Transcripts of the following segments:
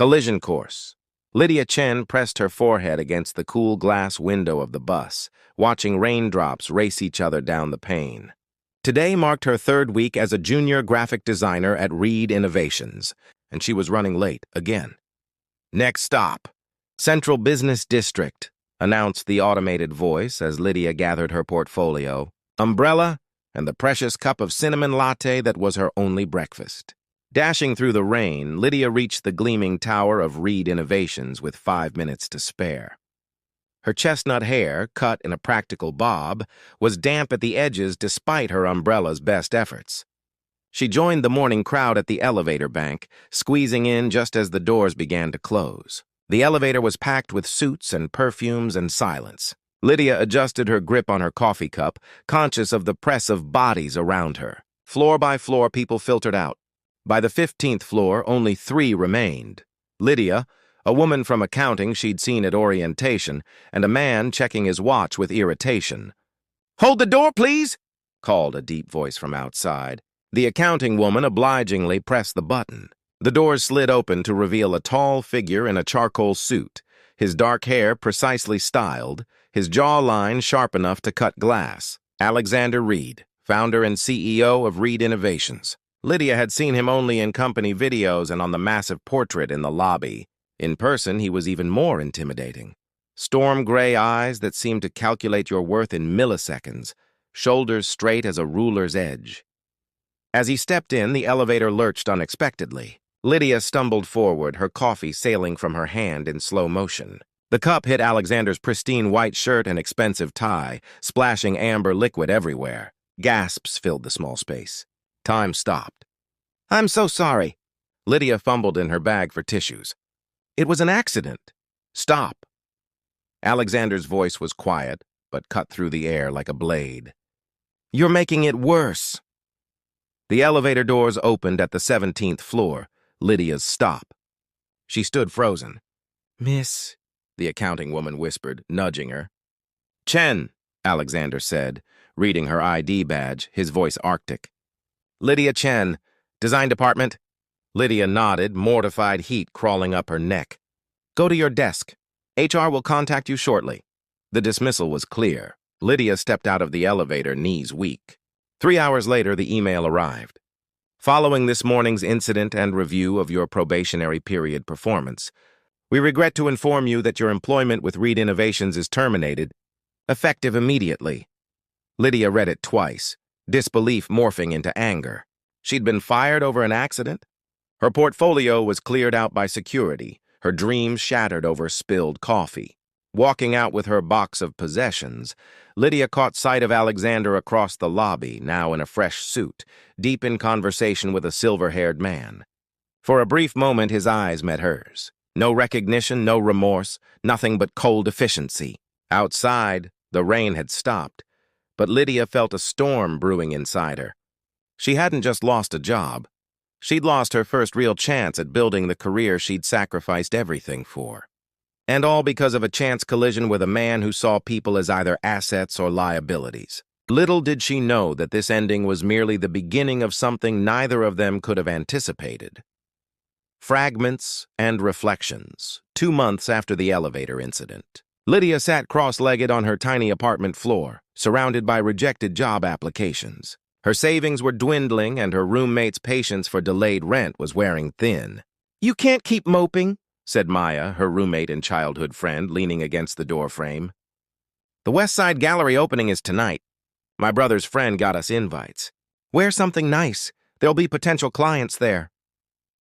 Collision course. Lydia Chen pressed her forehead against the cool glass window of the bus, watching raindrops race each other down the pane. Today marked her third week as a junior graphic designer at Reed Innovations, and she was running late again. Next stop, Central Business District, announced the automated voice as Lydia gathered her portfolio, umbrella, and the precious cup of cinnamon latte that was her only breakfast. Dashing through the rain, Lydia reached the gleaming tower of Reed Innovations with 5 minutes to spare. Her chestnut hair, cut in a practical bob, was damp at the edges despite her umbrella's best efforts. She joined the morning crowd at the elevator bank, squeezing in just as the doors began to close. The elevator was packed with suits and perfumes and silence. Lydia adjusted her grip on her coffee cup, conscious of the press of bodies around her. Floor by floor, people filtered out. By the 15th floor, only 3 remained. Lydia, a woman from accounting she'd seen at orientation, and a man checking his watch with irritation. "Hold the door, please," called a deep voice from outside. The accounting woman obligingly pressed the button. The doors slid open to reveal a tall figure in a charcoal suit, his dark hair precisely styled, his jawline sharp enough to cut glass. Alexander Reed, founder and CEO of Reed Innovations. Lydia had seen him only in company videos and on the massive portrait in the lobby. In person, he was even more intimidating. Storm gray eyes that seemed to calculate your worth in milliseconds, shoulders straight as a ruler's edge. As he stepped in, the elevator lurched unexpectedly. Lydia stumbled forward, her coffee sailing from her hand in slow motion. The cup hit Alexander's pristine white shirt and expensive tie, splashing amber liquid everywhere. Gasps filled the small space. Time stopped. "I'm so sorry." Lydia fumbled in her bag for tissues. "It was an accident." "Stop." Alexander's voice was quiet, but cut through the air like a blade. "You're making it worse." The elevator doors opened at the 17th floor, Lydia's stop. She stood frozen. "Miss," the accounting woman whispered, nudging her. "Chen," Alexander said, reading her ID badge, his voice arctic. "Lydia Chen, design department." Lydia nodded, mortified heat crawling up her neck. "Go to your desk. HR will contact you shortly." The dismissal was clear. Lydia stepped out of the elevator, knees weak. 3 hours later, the email arrived. "Following this morning's incident and review of your probationary period performance, we regret to inform you that your employment with Reed Innovations is terminated, effective immediately." Lydia read it twice, disbelief morphing into anger. She'd been fired over an accident? Her portfolio was cleared out by security, her dreams shattered over spilled coffee. Walking out with her box of possessions, Lydia caught sight of Alexander across the lobby, now in a fresh suit, deep in conversation with a silver-haired man. For a brief moment, his eyes met hers. No recognition, no remorse, nothing but cold efficiency. Outside, the rain had stopped, but Lydia felt a storm brewing inside her. She hadn't just lost a job. She'd lost her first real chance at building the career she'd sacrificed everything for. And all because of a chance collision with a man who saw people as either assets or liabilities. Little did she know that this ending was merely the beginning of something neither of them could have anticipated. Fragments and reflections, 2 months after the elevator incident. Lydia sat cross-legged on her tiny apartment floor, surrounded by rejected job applications. Her savings were dwindling and her roommate's patience for delayed rent was wearing thin. "You can't keep moping," said Maya, her roommate and childhood friend, leaning against the doorframe. "The West Side Gallery opening is tonight. My brother's friend got us invites. Wear something nice. There'll be potential clients there."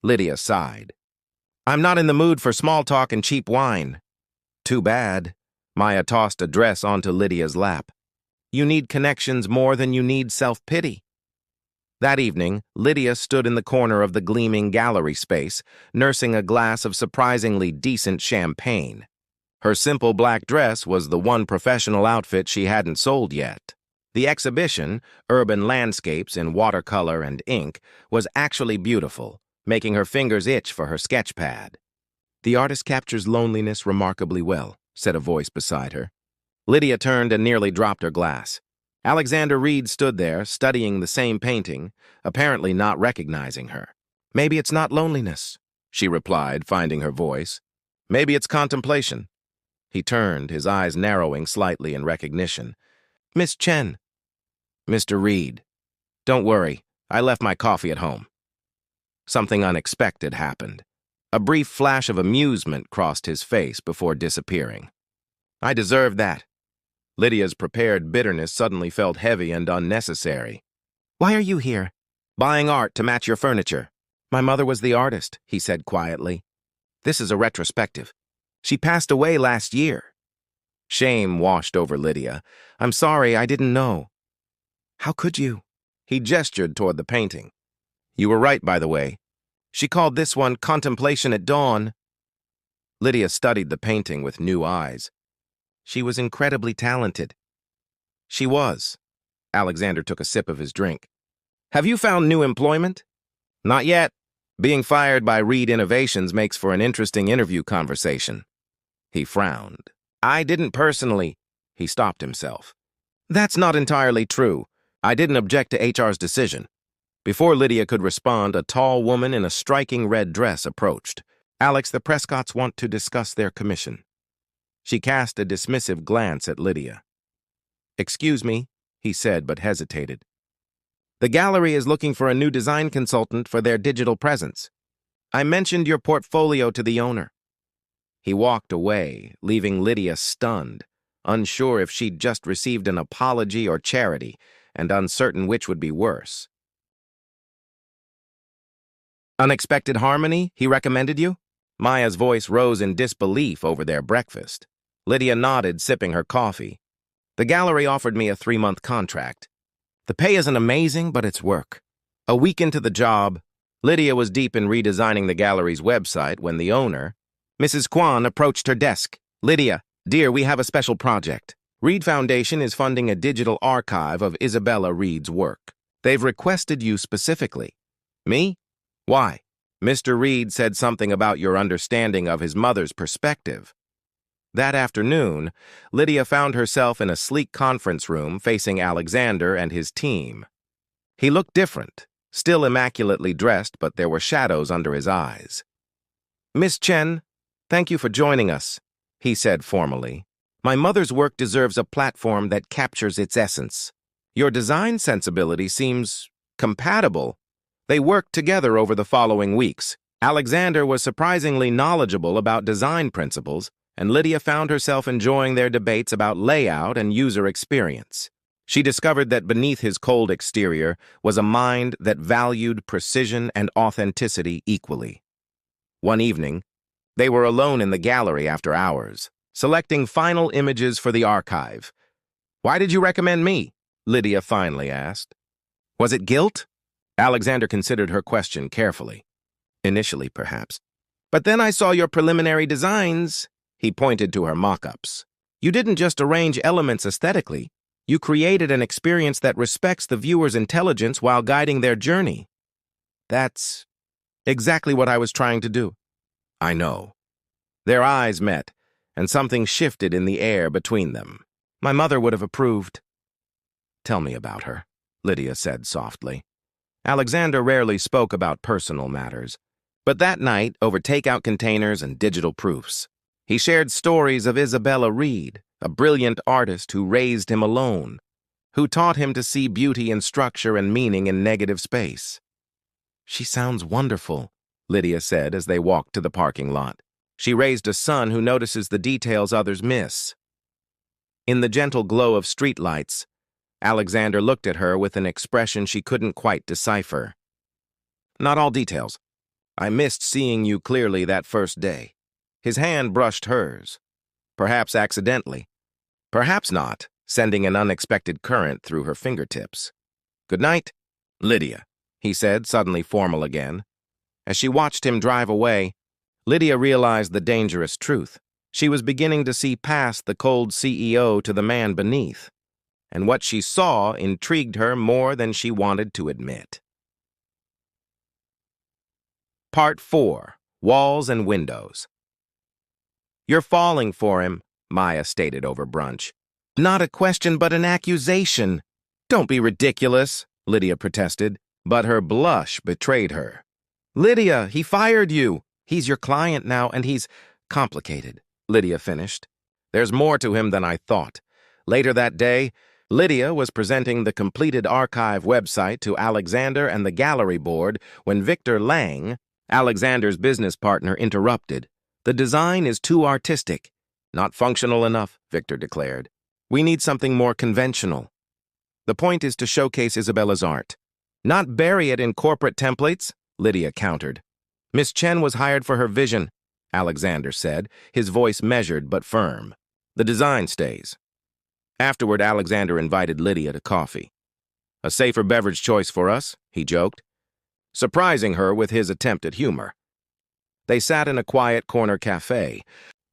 Lydia sighed. "I'm not in the mood for small talk and cheap wine." "Too bad." Maya tossed a dress onto Lydia's lap. "You need connections more than you need self-pity." That evening, Lydia stood in the corner of the gleaming gallery space, nursing a glass of surprisingly decent champagne. Her simple black dress was the one professional outfit she hadn't sold yet. The exhibition, Urban Landscapes in Watercolor and Ink, was actually beautiful, making her fingers itch for her sketch pad. "The artist captures loneliness remarkably well," said a voice beside her. Lydia turned and nearly dropped her glass. Alexander Reed stood there, studying the same painting, apparently not recognizing her. "Maybe it's not loneliness," she replied, finding her voice. Maybe it's contemplation. He turned, his eyes narrowing slightly in recognition. Miss Chen. Mr. Reed. Don't worry, I left my coffee at home. Something unexpected happened. A brief flash of amusement crossed his face before disappearing. I deserved that. Lydia's prepared bitterness suddenly felt heavy and unnecessary. Why are you here? Buying art to match your furniture. My mother was the artist, he said quietly. This is a retrospective. She passed away last year. Shame washed over Lydia. I'm sorry, I didn't know. How could you? He gestured toward the painting. You were right, by the way. She called this one Contemplation at Dawn. Lydia studied the painting with new eyes. She was incredibly talented. She was. Alexander took a sip of his drink. Have you found new employment? Not yet. Being fired by Reed Innovations makes for an interesting interview conversation. He frowned. I didn't personally. He stopped himself. That's not entirely true. I didn't object to HR's decision. Before Lydia could respond, a tall woman in a striking red dress approached. Alex, the Prescotts want to discuss their commission. She cast a dismissive glance at Lydia. Excuse me, he said, but hesitated. The gallery is looking for a new design consultant for their digital presence. I mentioned your portfolio to the owner. He walked away, leaving Lydia stunned, unsure if she'd just received an apology or charity, and uncertain which would be worse. Unexpected harmony, he recommended you? Maya's voice rose in disbelief over their breakfast. Lydia nodded, sipping her coffee. The gallery offered me a 3-month contract. The pay isn't amazing, but it's work. A week into the job, Lydia was deep in redesigning the gallery's website when the owner, Mrs. Kwan, approached her desk. Lydia, dear, we have a special project. Reed Foundation is funding a digital archive of Isabella Reed's work. They've requested you specifically. Me? Why? Mr. Reed said something about your understanding of his mother's perspective. That afternoon, Lydia found herself in a sleek conference room facing Alexander and his team. He looked different, still immaculately dressed, but there were shadows under his eyes. Miss Chen, thank you for joining us, he said formally. My mother's work deserves a platform that captures its essence. Your design sensibility seems compatible. They worked together over the following weeks. Alexander was surprisingly knowledgeable about design principles, and Lydia found herself enjoying their debates about layout and user experience. She discovered that beneath his cold exterior was a mind that valued precision and authenticity equally. One evening, they were alone in the gallery after hours, selecting final images for the archive. Why did you recommend me? Lydia finally asked. Was it guilt? Alexander considered her question carefully. Initially, perhaps. But then I saw your preliminary designs. He pointed to her mock-ups. You didn't just arrange elements aesthetically. You created an experience that respects the viewer's intelligence while guiding their journey. That's exactly what I was trying to do. I know. Their eyes met, and something shifted in the air between them. My mother would have approved. Tell me about her, Lydia said softly. Alexander rarely spoke about personal matters, but that night, over takeout containers and digital proofs, he shared stories of Isabella Reed, a brilliant artist who raised him alone, who taught him to see beauty in structure and meaning in negative space. She sounds wonderful, Lydia said as they walked to the parking lot. She raised a son who notices the details others miss. In the gentle glow of streetlights, Alexander looked at her with an expression she couldn't quite decipher. Not all details. I missed seeing you clearly that first day. His hand brushed hers. Perhaps accidentally. Perhaps not, sending an unexpected current through her fingertips. Good night, Lydia, he said, suddenly formal again. As she watched him drive away, Lydia realized the dangerous truth. She was beginning to see past the cold CEO to the man beneath, and what she saw intrigued her more than she wanted to admit. Part 4. Walls and Windows. You're falling for him, Maya stated over brunch. Not a question, but an accusation. Don't be ridiculous, Lydia protested, but her blush betrayed her. Lydia, he fired you, He's your client now, and he's complicated, Lydia finished. There's more to him than I thought. Later that day, Lydia was presenting the completed archive website to Alexander and the gallery board when Victor Lang, Alexander's business partner, interrupted. The design is too artistic. Not functional enough, Victor declared. We need something more conventional. The point is to showcase Isabella's art. Not bury it in corporate templates, Lydia countered. Miss Chen was hired for her vision, Alexander said, his voice measured but firm. The design stays. Afterward, Alexander invited Lydia to coffee. A safer beverage choice for us, he joked, surprising her with his attempt at humor. They sat in a quiet corner cafe,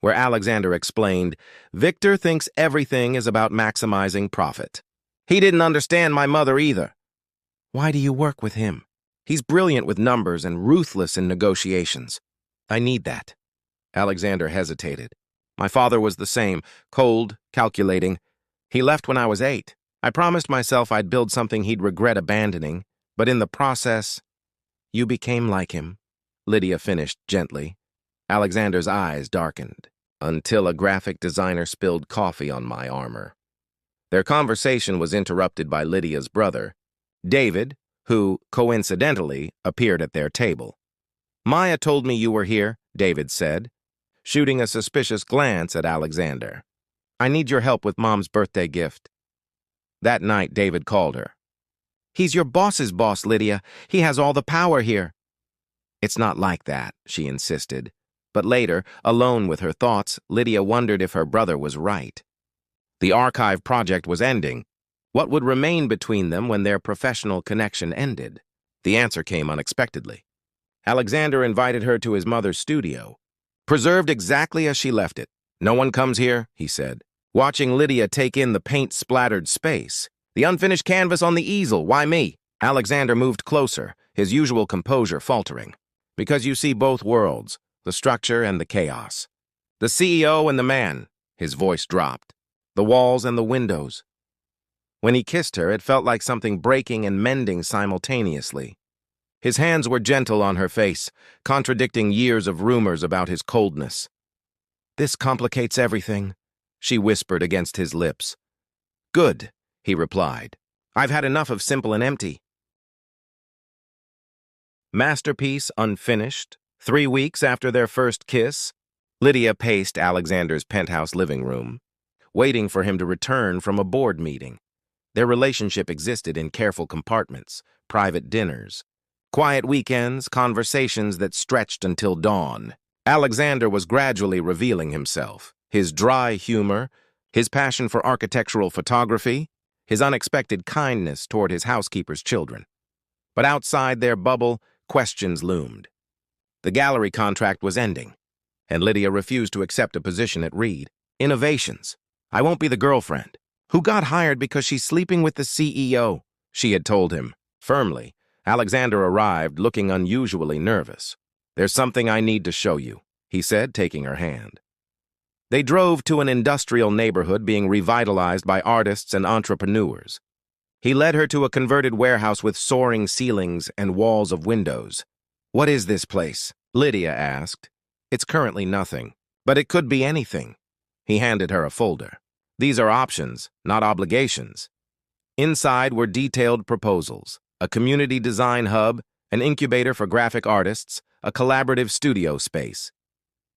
where Alexander explained, Victor thinks everything is about maximizing profit. He didn't understand my mother either. Why do you work with him? He's brilliant with numbers and ruthless in negotiations. I need that. Alexander hesitated. My father was the same, cold, calculating. He left when I was 8. I promised myself I'd build something he'd regret abandoning, but in the process, you became like him, Lydia finished gently. Alexander's eyes darkened, until a graphic designer spilled coffee on my armor. Their conversation was interrupted by Lydia's brother, David, who, coincidentally, appeared at their table. Maya told me you were here, David said, shooting a suspicious glance at Alexander. I need your help with Mom's birthday gift. That night, David called her. He's your boss's boss, Lydia. He has all the power here. It's not like that, she insisted. But later, alone with her thoughts, Lydia wondered if her brother was right. The archive project was ending. What would remain between them when their professional connection ended? The answer came unexpectedly. Alexander invited her to his mother's studio. Preserved exactly as she left it. No one comes here, he said, watching Lydia take in the paint-splattered space. The unfinished canvas on the easel, why me? Alexander moved closer, his usual composure faltering. Because you see both worlds, the structure and the chaos. The CEO and the man, his voice dropped. The walls and the windows. When he kissed her, it felt like something breaking and mending simultaneously. His hands were gentle on her face, contradicting years of rumors about his coldness. This complicates everything, she whispered against his lips. Good, he replied. I've had enough of simple and empty. Masterpiece unfinished. 3 weeks after their first kiss, Lydia paced Alexander's penthouse living room, waiting for him to return from a board meeting. Their relationship existed in careful compartments, private dinners, quiet weekends, conversations that stretched until dawn. Alexander was gradually revealing himself, his dry humor, his passion for architectural photography, his unexpected kindness toward his housekeeper's children. But outside their bubble, questions loomed. The gallery contract was ending, and Lydia refused to accept a position at Reed. Innovations. I won't be the girlfriend. Who got hired because she's sleeping with the CEO, she had told him. Firmly, Alexander arrived looking unusually nervous. There's something I need to show you, he said, taking her hand. They drove to an industrial neighborhood being revitalized by artists and entrepreneurs. He led her to a converted warehouse with soaring ceilings and walls of windows. What is this place? Lydia asked. It's currently nothing, but it could be anything. He handed her a folder. These are options, not obligations. Inside were detailed proposals, a community design hub, an incubator for graphic artists, a collaborative studio space.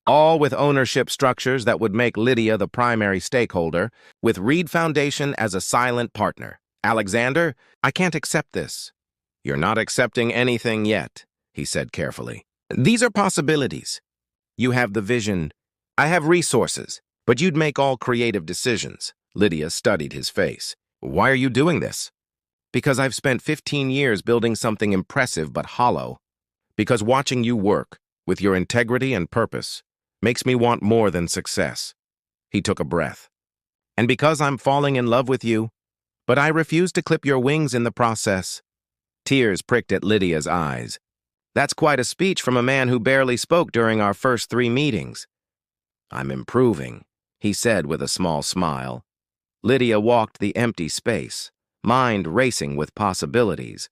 All with ownership structures that would make Lydia the primary stakeholder, with Reed Foundation as a silent partner. Alexander, I can't accept this. You're not accepting anything yet, he said carefully. These are possibilities. You have the vision. I have resources. But you'd make all creative decisions. Lydia studied his face. Why are you doing this? Because I've spent 15 years building something impressive but hollow. Because watching you work, with your integrity and purpose, makes me want more than success. He took a breath. And because I'm falling in love with you, but I refuse to clip your wings in the process. Tears pricked at Lydia's eyes. That's quite a speech from a man who barely spoke during our first 3 meetings. I'm improving, he said with a small smile. Lydia walked the empty space, mind racing with possibilities.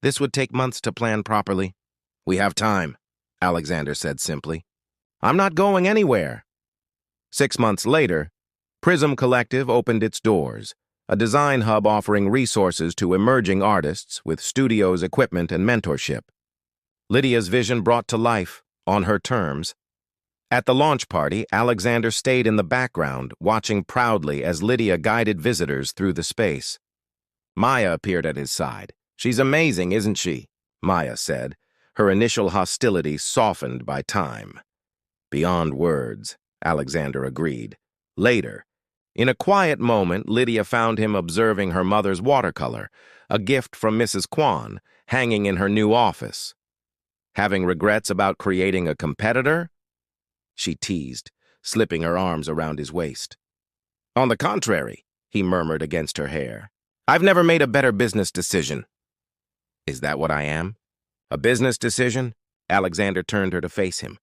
This would take months to plan properly. We have time. Alexander said simply. I'm not going anywhere. 6 months later, Prism Collective opened its doors, a design hub offering resources to emerging artists with studios, equipment, and mentorship. Lydia's vision brought to life, on her terms. At the launch party, Alexander stayed in the background, watching proudly as Lydia guided visitors through the space. Maya appeared at his side. She's amazing, isn't she? Maya said, her initial hostility softened by time. Beyond words, Alexander agreed. Later, in a quiet moment, Lydia found him observing her mother's watercolor, a gift from Mrs. Kwan, hanging in her new office. Having regrets about creating a competitor? She teased, slipping her arms around his waist. On the contrary, he murmured against her hair. I've never made a better business decision. Is that what I am? A business decision? Alexander turned her to face him.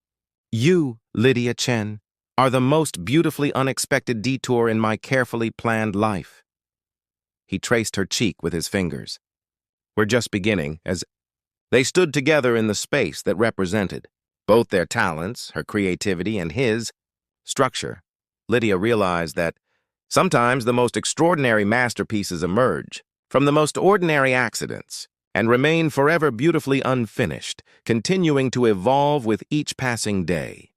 You, Lydia Chen, are the most beautifully unexpected detour in my carefully planned life. He traced her cheek with his fingers. We're just beginning, as they stood together in the space that represented both their talents, her creativity, and his structure. Lydia realized that sometimes the most extraordinary masterpieces emerge from the most ordinary accidents and remain forever beautifully unfinished, continuing to evolve with each passing day.